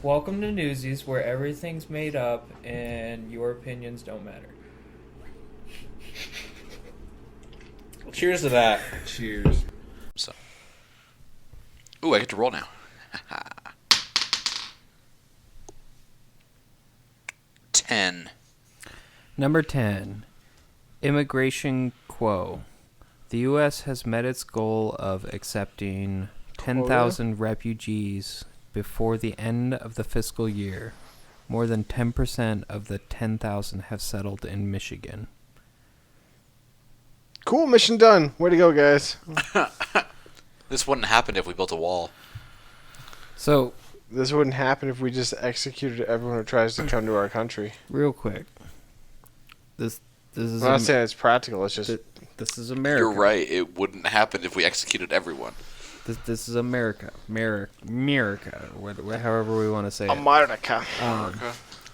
Welcome to Newsies, where everything's made up and your opinions don't matter. Cheers to that. Cheers. So, ooh, I get to roll now. 10. Number 10. Immigration Quo. The U.S. has met its goal of accepting 10,000 refugees before the end of the fiscal year. More than 10% of the 10,000 have settled in Michigan. Cool, mission done. Way to go, guys. This wouldn't happen if we built a wall. So, This wouldn't happen if we just executed everyone who tries to come to our country. real quick. This is I'm not saying it's practical. It's just this is America. You're right. It wouldn't happen if we executed everyone. This is America. Murica, however we want to say it. America.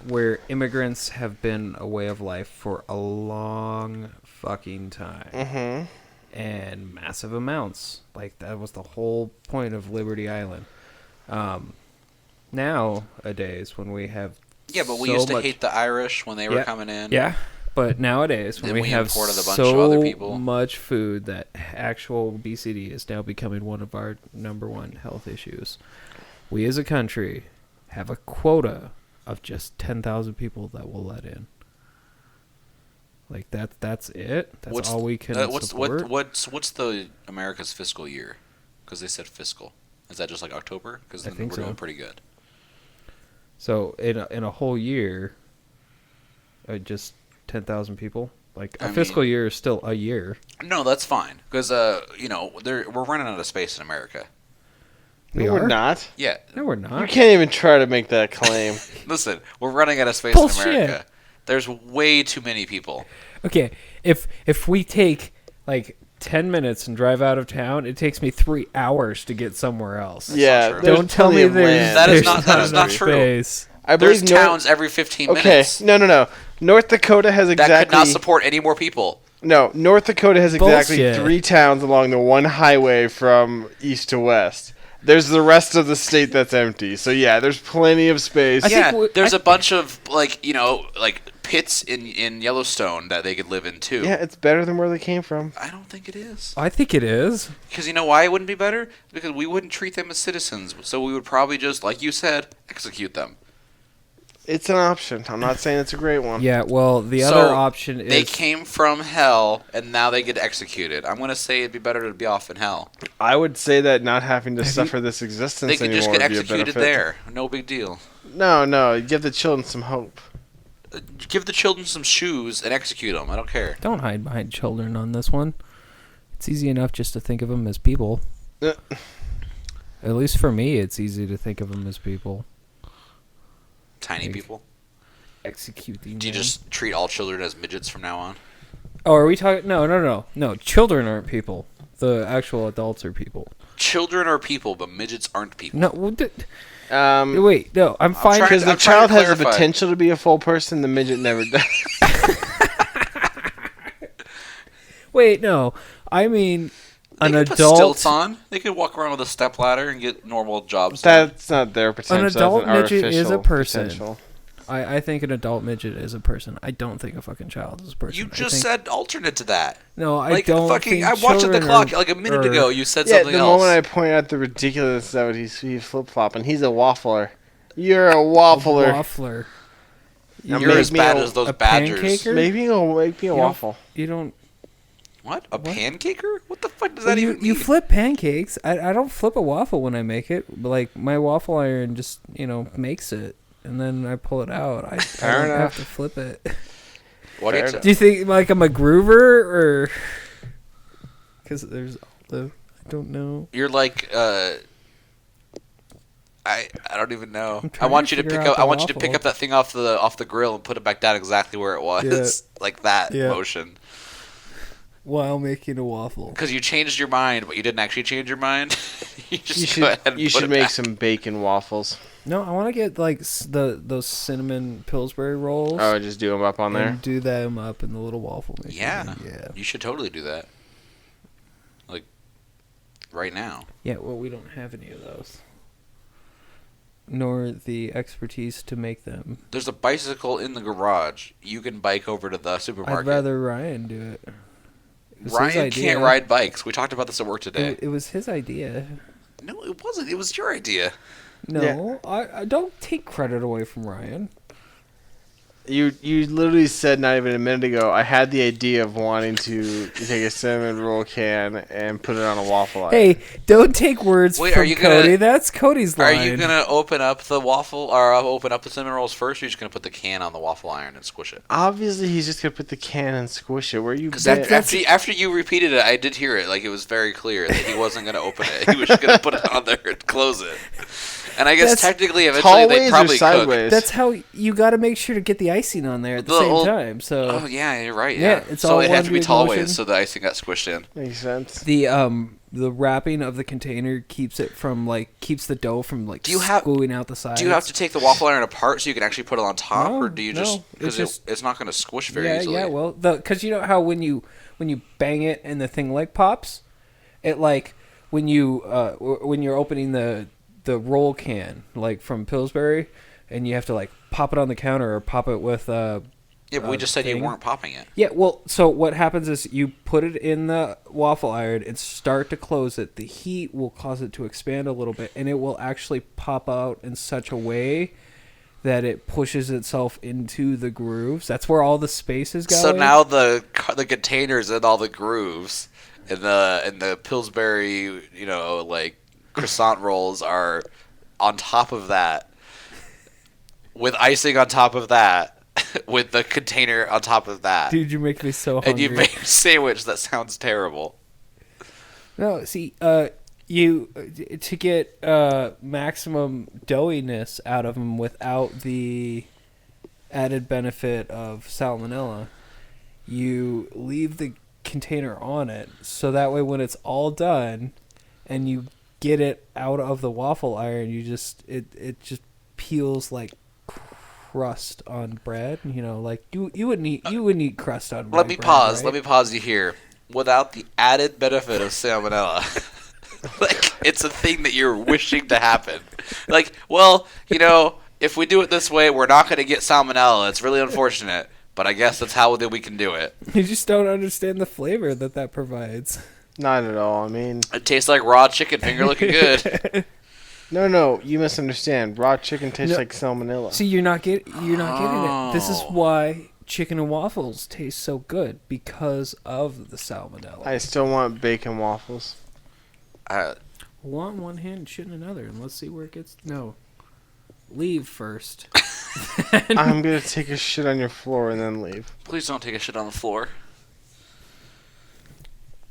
Where immigrants have been a way of life for a long fucking time. Mm-hmm. And massive amounts. Like, that was the whole point of Liberty Island. Nowadays, when we have Yeah, but we so used to much- hate the Irish when they were Yeah, coming in. Yeah, but nowadays, when Then we we have imported a bunch so of other people. much food that actual obesity is now becoming one of our number one health issues, we as a country have a quota of just 10,000 people that we'll let in. Like, that's it? That's all we can support? What's the America's fiscal year? Because they said fiscal. Is that just like October? Because I then think we're so. doing pretty good. So, in a whole year, just 10,000 people? Like, a fiscal year is still a year. No, that's fine. Because, we're running out of space in America. We're not. Yeah. No, we're You not. can't even try to make that claim. Listen, we're running out of space Bullshit. in America. There's way too many people. Okay, if we take, like, 10 minutes and drive out of town, it takes me 3 hours to get somewhere else. Yeah, true. there's Don't tell plenty me of there's, land. That is there's not enough true. space. I There's believe towns every 15 Okay, minutes. no. North Dakota has That exactly. could not support any more people. No, North Dakota has exactly Bullshit. 3 towns along the one highway from east to west. There's the rest of the state that's empty. So yeah, there's plenty of space. I think Yeah, there's a bunch of, like pits in Yellowstone that they could live in, too. Yeah, it's better than where they came from. I don't think it is. I think it is. Because you know why it wouldn't be better? Because we wouldn't treat them as citizens. So we would probably just, like you said, execute them. It's an option. I'm not saying it's a great one. Yeah, well, the So, other option is... They came from hell, and now they get executed. I'm going to say it'd be better to be off in hell. I would say that not having to suffer this existence They could anymore just get would be a executed benefit. there. No big deal. No, give the children some hope. Give the children some shoes and execute them. I don't care. Don't hide behind children on this one. It's easy enough just to think of them as people. Uh. At least for me, it's easy to think of them as people. Tiny Like- people. Executing Do you them. just treat all children as midgets from now on? Oh, are we talking... No, children aren't people. The actual adults are people. Children are people, but midgets aren't people. No, wait, no, I'm fine. trying Because the I'm trying child to has the clarify. potential to be a full person, the midget never does. Wait, no. I mean, They an could put adult... stilts on. They could walk around with a stepladder and get normal jobs done. That's not their potential. An adult that's an midget is a artificial person. potential. I think an adult midget is a person. I don't think a fucking child is a person. You I just think- said alternate to that. No, I Like don't fucking. think I watched the children clock are- like a minute are- ago. You said Yeah, something the else. moment I point out the ridiculousness of it, he's flip flopping. He's a waffler. You're a waffler. Waffler. I'm You're as Make me bad a- as those a badgers. pancaker? Maybe you'll make me a You don't- waffle. You don't... What? A pancaker? What the fuck does Well, that you, even you mean? flip pancakes. I don't flip a waffle when I make it. But, like, my waffle iron just, makes it. And then I pull it out. I don't enough. have to flip it. What Fair is enough. Do you think, like, I'm a groover? Or... Because there's... I don't know. You're like I don't even know. I'm I trying want to you to figure pick out up. the I want you to pick waffle. up that thing off the grill and put it back down exactly where it was, like that Yeah. motion. While making a waffle. Because you changed your mind, but you didn't actually change your mind. you just You go ahead should and you put should it make back. some bacon waffles. No, I want to get, like, those cinnamon Pillsbury rolls. Oh, just do them up on there. And do them up in the little waffle maker. Yeah. Yeah. You should totally do that. Like right now. Yeah, well, we don't have any of those. nor the expertise to make them. There's a bicycle in the garage. You can bike over to the supermarket. I'd rather Ryan do it. It was his Ryan idea. can't ride bikes. We talked about this at work today. It was his idea. No, it wasn't. It was your idea. No, I don't take credit away from Ryan. You literally said not even a minute ago, I had the idea of wanting to take a cinnamon roll can and put it on a waffle iron. Hey, don't take words from Cody. That's Cody's line. Are you going to open up the waffle or open up the cinnamon rolls first, or are you just going to put the can on the waffle iron and squish it? Obviously, he's just going to put the can and squish it. Where you Because after you repeated it, I did hear it. Like, it was very clear that he wasn't going to open it. He was just going to put it on there and close it. And I guess technically, eventually, they probably cook. That's how you got to make sure to get the icing on there at the same time. So. Oh yeah, you're right. Yeah, it's so all it had to be tall motion. ways, so the icing got squished in. Makes sense. The wrapping of the container keeps the dough from screwing out the sides. Do you have to take the waffle iron apart so you can actually put it on top, No, or do you just because it's not going to squish very easily? Yeah, well, because you know how when you bang it and the thing pops, it when you're opening the roll can from Pillsbury, and you have to pop it on the counter or pop it with yeah, but we just said you weren't popping it. Yeah, well, so what happens is you put it in the waffle iron and start to close it. The heat will cause it to expand a little bit, and it will actually pop out in such a way that it pushes itself into the grooves. That's where all the space is going. So now the containers and all the grooves and the Pillsbury, croissant rolls are on top of that, with icing on top of that. With the container on top of that. Dude, you make me so hungry. And you make a sandwich that sounds terrible. No, see, you to get maximum doughiness out of them without the added benefit of salmonella, you leave the container on it, so that way when it's all done and you get it out of the waffle iron, it just peels like crust on bread. You wouldn't eat crust on bread. Let me pause. Right? Let me pause you here. Without the added benefit of salmonella, it's a thing that you're wishing to happen. If we do it this way, we're not going to get salmonella. It's really unfortunate, but I guess that's how we can do it. You just don't understand the flavor that provides. Not at all. I mean, it tastes like raw chicken finger looking good. No, you misunderstand. Raw chicken tastes like salmonella. See, you're not getting it. This is why chicken and waffles taste so good, because of the salmonella. I still want bacon waffles. Want one hand and shit in another, and let's see where it gets. No, leave first. I'm gonna take a shit on your floor and then leave. Please don't take a shit on the floor.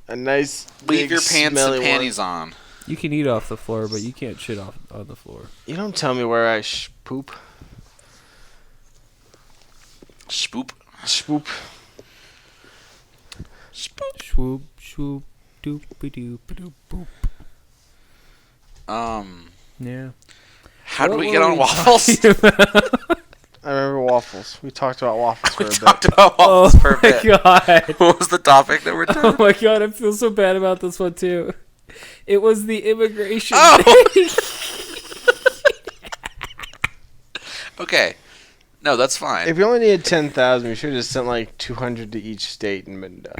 A nice leave your pants and panties on. You can eat off the floor, but you can't shit off on the floor. You don't tell me where I poop. Spoop. Spoop. Spoop. Swoop, swoop, doop-a-doop, doop, boop. Yeah. How do we get on waffles? I remember waffles. We talked about waffles for a bit. We talked about waffles for a bit. Oh my god. What was the topic that we're talking? Oh my god, I feel so bad about this one too. It was the immigration. Okay. No, that's fine. If you only needed 10,000, we should have just sent 200 to each state and been done.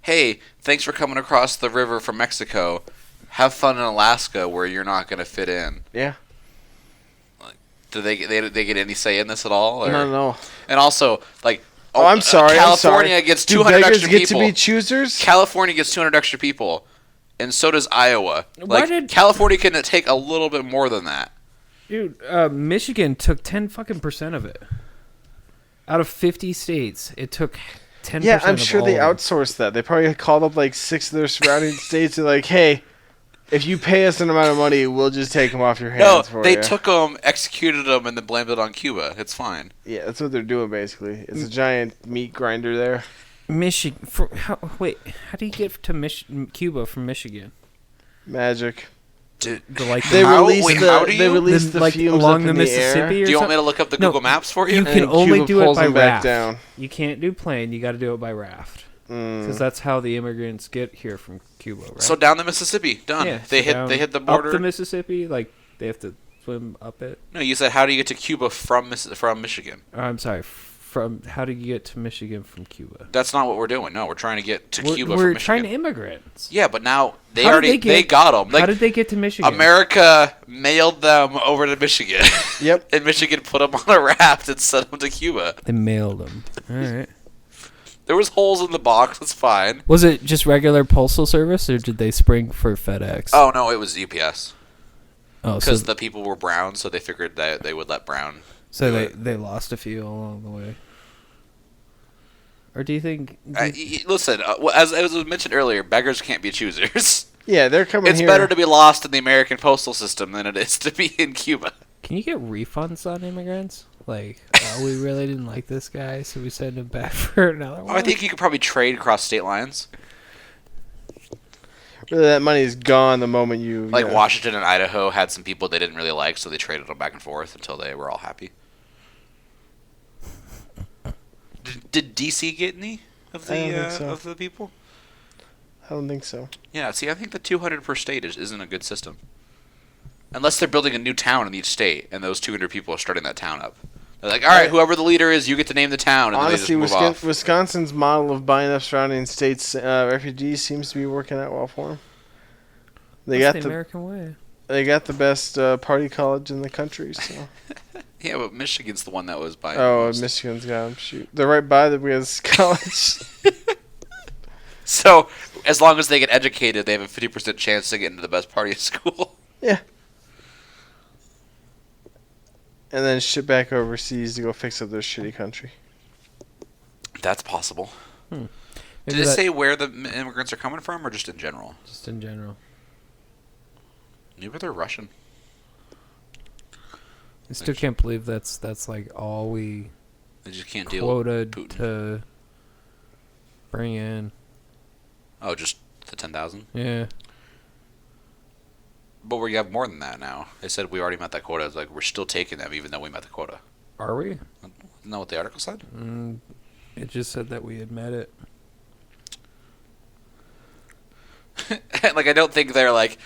Hey, thanks for coming across the river from Mexico. Have fun in Alaska where you're not going to fit in. Yeah. Do they get any say in this at all? Or? No. And also, I'm sorry. California gets 200 extra people. Get to be choosers? California gets 200 extra people, and so does Iowa. California can take a little bit more than that. Dude, Michigan took 10% of it. Out of 50 states, it took 10%. Yeah, I'm sure they outsourced that. They probably called up 6 of their surrounding states and hey, if you pay us an amount of money, we'll just take them off your hands for you. No, they took them, executed them, and then blamed it on Cuba. It's fine. Yeah, that's what they're doing, basically. It's a giant meat grinder there. Michigan. How do you get to Cuba from Michigan? Magic. They released the fumes along up the in Mississippi. The air. Do you want me to look up the Google Maps for you? You can only Cuba do it pulls by them back raft. down. You can't do plane. You got to do it by raft. Because that's how the immigrants get here from Cuba, right? So down the Mississippi, done. Yeah, They so hit the border. Up the Mississippi, like they have to swim up it. No, you said how do you get to Cuba from Michigan? I'm sorry. From how do you get to Michigan from Cuba? That's not what we're doing. No, we're trying to get to Cuba from We're Michigan. trying to immigrants. Yeah, but now they got them. How did they get to Michigan? America mailed them over to Michigan. Yep. And Michigan put them on a raft and sent them to Cuba. They mailed them. All right. There was holes in the box. That's fine. Was it just regular postal service, or did they spring for FedEx? Oh no, it was UPS. Oh, Because the people were brown, so they figured that they would let brown. So they lost a few along the way. Or do you think? Listen, as was mentioned earlier, beggars can't be choosers. Yeah, they're coming It's here. better to be lost in the American postal system than it is to be in Cuba. Can you get refunds on immigrants? Like, we really didn't like this guy, so we sent him back for another one. I think you could probably trade across state lines. Really, that money is gone the moment you... Like yeah. Washington and Idaho had some people they didn't really like, so they traded them back and forth until they were all happy. Did DC get any of I don't think the so. of the people? I don't think so. Yeah, see, I think the 200 per state isn't a good system. Unless they're building a new town in each state, and those 200 people are starting that town up. They're like, all right, whoever the leader is, you get to name the town, and Honestly, then they just move off. Wisconsin's model of buying up surrounding states' refugees seems to be working out well for them. That's the American way. They got the best party college in the country. So. Yeah, but Michigan's the one that was buying. Oh, most. Michigan's got them. Shoot, they're right by the college. So, as long as they get educated, they have a 50% chance to get into the best party of school. Yeah. And then ship back overseas to go fix up their shitty country. That's possible. Maybe Did it say where the immigrants are coming from, or just in general? Just in general. Maybe they're Russian. I still can't believe that's like all we They just can't deal with quoted Putin. to bring in. Oh, just the 10,000? Yeah. But we have more than that now. They said we already met that quota. It's like, we're still taking them even though we met the quota. Are we? Isn't that what the article said? It just said that we had met it. Like, I don't think they're like,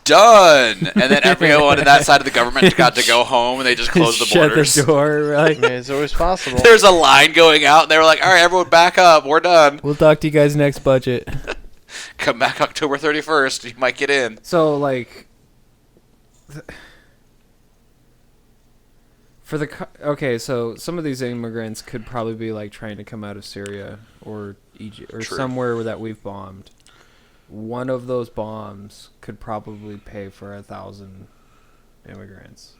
done! And then everyone on that side of the government got to go home and they just closed the borders. Shut the door. Like, Yeah, it's always possible. There's a line going out and they were like, alright, everyone back up. We're done. we'll talk to you guys next budget. Come back October 31st. You might get in. So, like, okay, so some of these immigrants could probably be like trying to come out of Syria or Egypt or True. somewhere that we've bombed. One of those bombs could probably pay for 1,000 immigrants,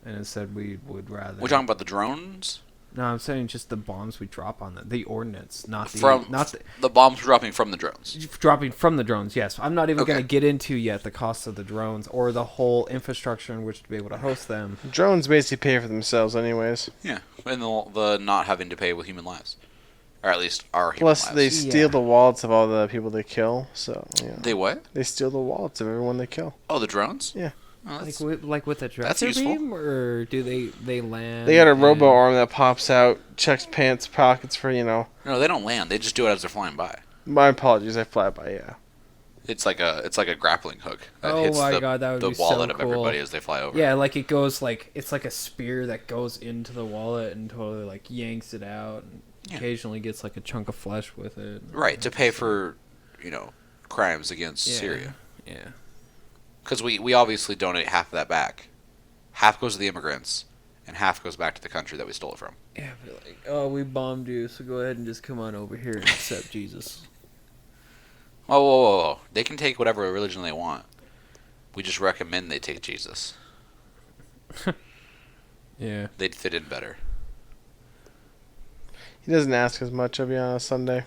and instead we would rather. We're talking about the drones? No, I'm saying just the bombs we drop on them. The ordnance, not The bombs dropping from the drones. dropping from the drones. Yes, I'm not even Okay. going to get into yet the cost of the drones or the whole infrastructure in which to be able to host them. Drones basically pay for themselves anyways. Yeah, and the not having to pay with human lives. Or at least our human Plus, lives. they steal Yeah. the wallets of all the people they kill. So, yeah. They what? They steal the wallets of everyone they kill. Oh, the drones? Yeah. Oh, that's, Like with a that's dresser useful. beam, or do they land? They got a and- robo arm that pops out, checks pants pockets for, no, they don't land. They just do it as they're flying by. My apologies, I fly by, yeah. It's like a grappling hook that Oh hits my God, that would the be so wallet of cool. everybody as they fly over. Yeah, like it goes like it's like a spear that goes into the wallet and totally like yanks it out, and Yeah. occasionally gets like a chunk of flesh with it. Right, to pay for, crimes against Yeah. Syria. Yeah. Because we obviously donate half of that back. Half goes to the immigrants, and half goes back to the country that we stole it from. Yeah, but like, oh, we bombed you, so go ahead and just come on over here and accept Jesus. Whoa. They can take whatever religion they want. We just recommend they take Jesus. Yeah. They'd fit in better. He doesn't ask as much of you on a Sunday.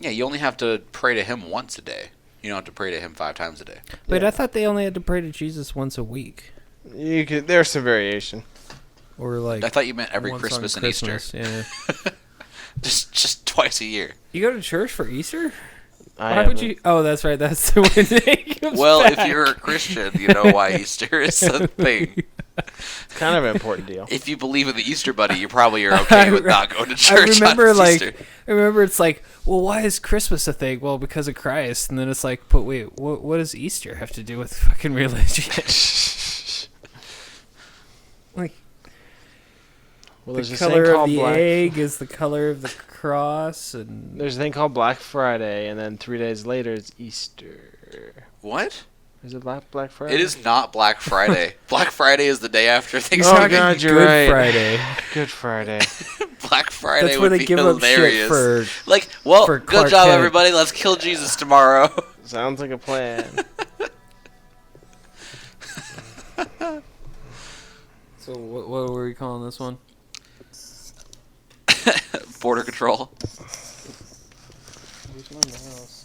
Yeah, you only have to pray to him once a day. You don't have to pray to him 5 times a day. Wait, Yeah. I thought they only had to pray to Jesus once a week, There's some variation. or like I thought you meant every once Christmas on and Easter. Christmas, Yeah. just twice a year. You go to church for Easter? I Why would haven't. you? Oh, that's right. That's the when they comes Well, back. if you're a Christian, you know why Easter is a thing. It's kind of an important deal. If you believe in the Easter Bunny, you probably are okay with not going to church. I remember, on Easter. I remember it's like, well, why is Christmas a thing? Well, because of Christ. And then it's like, but wait, what does Easter have to do with fucking religion? Like, Well, the there's color this thing of called the Black. egg is the color of the cross, and There's a thing called Black Friday, and then 3 days later it's Easter. What? Is it Black Friday? It is not Black Friday. Black Friday is the day after he's Oh, talking Thanksgiving. God, you're Good right. Friday. Good Friday. Black Friday That's where would they be give up shit hilarious. for. Like, well, for good Clark job, Kent. everybody. Let's kill Jesus tomorrow. Sounds like a plan. So what were we calling this one? Border control. Where's my mouse?